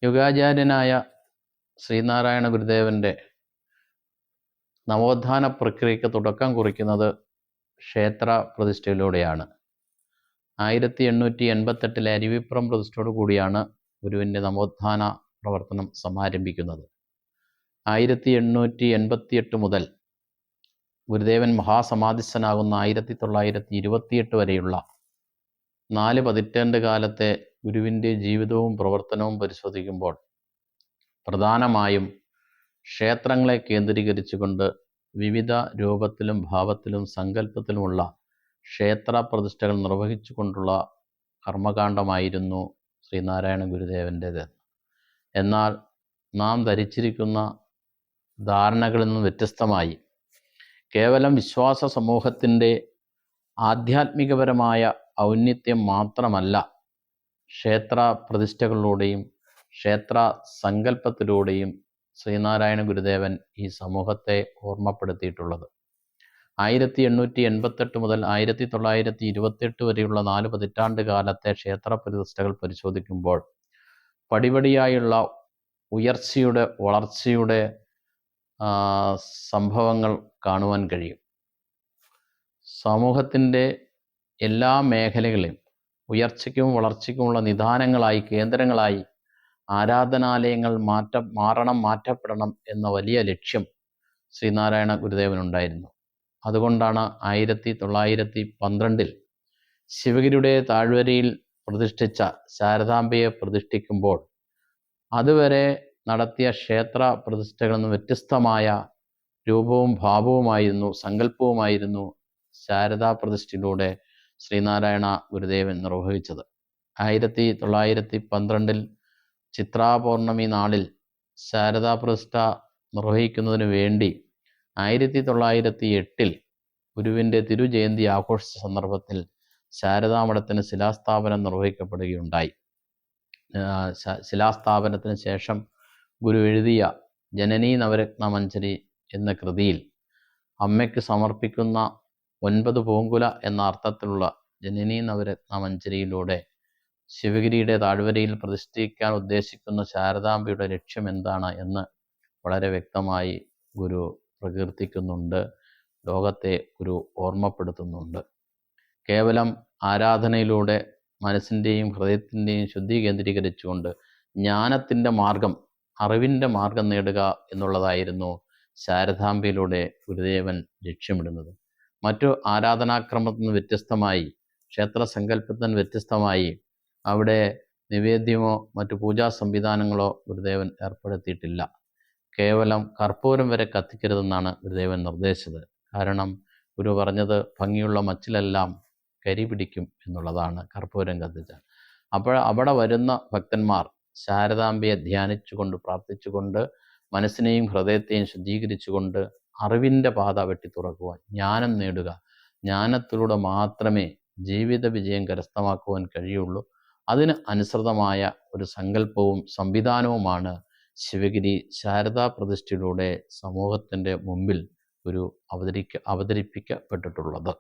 യുഗാചാര്യനായ ശ്രീനാരായണ ഗുരുദേവൻ്റെ നവോത്ഥാന പ്രക്രിയയ്ക്ക് തുടക്കം കുറിക്കുന്നത് ക്ഷേത്ര പ്രതിഷ്ഠയിലൂടെയാണ്. 1888 അരുവിപ്പുറം പ്രതിഷ്ഠയോടു കൂടിയാണ് ഗുരുവിൻ്റെ നവോത്ഥാന പ്രവർത്തനം സമാരംഭിക്കുന്നത്. 1888 മുതൽ ഗുരുദേവൻ മഹാസമാധിസ്ഥനാകുന്ന 1928 വരെയുള്ള 4 പതിറ്റാണ്ട് കാലത്തെ ഗുരുവിൻ്റെ ജീവിതവും പ്രവർത്തനവും പരിശോധിക്കുമ്പോൾ പ്രധാനമായും ക്ഷേത്രങ്ങളെ കേന്ദ്രീകരിച്ചുകൊണ്ട് വിവിധ രൂപത്തിലും ഭാവത്തിലും സങ്കല്പത്തിലുമുള്ള ക്ഷേത്ര പ്രതിഷ്ഠകൾ നിർവഹിച്ചുകൊണ്ടുള്ള കർമ്മകാണ്ഡമായിരുന്നു ശ്രീനാരായണ ഗുരുദേവൻ്റേത്. എന്നാൽ നാം ധരിച്ചിരിക്കുന്ന ധാരണകളിൽ നിന്നും വ്യത്യസ്തമായി കേവലം വിശ്വാസ സമൂഹത്തിൻ്റെ ആധ്യാത്മികപരമായ ഔന്നത്യം മാത്രമല്ല ക്ഷേത്ര പ്രതിഷ്ഠകളിലൂടെയും ക്ഷേത്ര സങ്കല്പത്തിലൂടെയും ശ്രീനാരായണ ഗുരുദേവൻ ഈ സമൂഹത്തെ ഓർമ്മപ്പെടുത്തിയിട്ടുള്ളത്. 1888 മുതൽ 1928 വരെയുള്ള 4 പതിറ്റാണ്ട് കാലത്തെ ക്ഷേത്ര പ്രതിഷ്ഠകൾ പരിശോധിക്കുമ്പോൾ പടിപടിയായുള്ള ഉയർച്ചയുടെ വളർച്ചയുടെ സംഭവങ്ങൾ കാണുവാൻ കഴിയും. സമൂഹത്തിൻ്റെ എല്ലാ മേഖലകളിലും ഉയർച്ചയ്ക്കും വളർച്ചയ്ക്കുമുള്ള നിദാനങ്ങളായി, കേന്ദ്രങ്ങളായി ആരാധനാലയങ്ങൾ മാറ്റപ്പെടണം എന്ന വലിയ ലക്ഷ്യം ശ്രീനാരായണ ഗുരുദേവനുണ്ടായിരുന്നു. അതുകൊണ്ടാണ് 1912 ശിവഗിരിയുടെ താഴ്വരയിൽ പ്രതിഷ്ഠിച്ച ശാരദാംബയെ പ്രതിഷ്ഠിക്കുമ്പോൾ അതുവരെ നടത്തിയ ക്ഷേത്ര പ്രതിഷ്ഠകളിൽ നിന്ന് വ്യത്യസ്തമായ രൂപവും ഭാവവുമായിരുന്നു, സങ്കല്പവുമായിരുന്നു ശാരദാ പ്രതിഷ്ഠയിലൂടെ ശ്രീനാരായണ ഗുരുദേവൻ നിർവഹിച്ചത്. 1912 ചിത്രാപൗർണമി നാളിൽ ശാരദാ പ്രതിഷ്ഠ നിർവഹിക്കുന്നതിന് വേണ്ടി 1908 ഗുരുവിൻ്റെ തിരുജയന്തി ആഘോഷിച്ച സന്ദർഭത്തിൽ ശാരദാമഠത്തിന് ശിലാസ്ഥാപനം നിർവഹിക്കപ്പെടുകയുണ്ടായി. ശിലാസ്ഥാപനത്തിന് ശേഷം ഗുരു എഴുതിയ ജനനീ നവരത്ന മഞ്ജരി എന്ന കൃതിയിൽ അമ്മയ്ക്ക് സമർപ്പിക്കുന്ന 9 പൂങ്കുല എന്ന അർത്ഥത്തിലുള്ള ജനനീ നവരത്ന മഞ്ജരിയിലൂടെ ശിവഗിരിയുടെ താഴ്വരയിൽ പ്രതിഷ്ഠിക്കാൻ ഉദ്ദേശിക്കുന്ന ശാരദാംബയുടെ ലക്ഷ്യം എന്താണ് എന്ന് വളരെ വ്യക്തമായി ഗുരു പ്രകീർത്തിക്കുന്നുണ്ട്, ലോകത്തെ ഗുരു ഓർമ്മപ്പെടുത്തുന്നുണ്ട്. കേവലം ആരാധനയിലൂടെ മനസ്സിൻ്റെയും ഹൃദയത്തിൻ്റെയും ശുദ്ധി കേന്ദ്രീകരിച്ചുകൊണ്ട് ജ്ഞാനത്തിൻ്റെ മാർഗം, അറിവിൻ്റെ മാർഗം നേടുക എന്നുള്ളതായിരുന്നു ശാരദാംബയിലൂടെ ഗുരുദേവൻ ലക്ഷ്യമിടുന്നത്. മറ്റു ആരാധനാക്രമത്തിൽ നിന്ന് വ്യത്യസ്തമായി, ക്ഷേത്ര സങ്കല്പത്തിന് വ്യത്യസ്തമായി അവിടെ നിവേദ്യമോ മറ്റു പൂജാ സംവിധാനങ്ങളോ ഗുരുദേവൻ ഏർപ്പെടുത്തിയിട്ടില്ല. കേവലം കർപ്പൂരം വരെ കത്തിക്കരുതെന്നാണ് ഗുരുദേവൻ നിർദ്ദേശിച്ചത്. കാരണം ഗുരു പറഞ്ഞത് ഭംഗിയുള്ള മച്ചിലെല്ലാം കരി പിടിക്കും എന്നുള്ളതാണ് കർപ്പൂരം കത്തിച്ചാൽ. അപ്പോൾ അവിടെ വരുന്ന ഭക്തന്മാർ ശാരദാംബയെ ധ്യാനിച്ചുകൊണ്ട്, പ്രാർത്ഥിച്ചുകൊണ്ട്, മനസ്സിനെയും ഹൃദയത്തെയും ശുദ്ധീകരിച്ചുകൊണ്ട് അറിവിൻ്റെ പാത വെട്ടി തുറക്കുവാൻ, ജ്ഞാനം നേടുക, ജ്ഞാനത്തിലൂടെ മാത്രമേ ജീവിത വിജയം കരസ്ഥമാക്കുവാൻ കഴിയുള്ളൂ. അതിന് അനുസൃതമായ ഒരു സങ്കല്പവും സംവിധാനവുമാണ് ശിവഗിരി ശാരദാ പ്രതിഷ്ഠയിലൂടെ സമൂഹത്തിൻ്റെ മുമ്പിൽ ഒരു അവതരിപ്പിക്കപ്പെട്ടിട്ടുള്ളത്.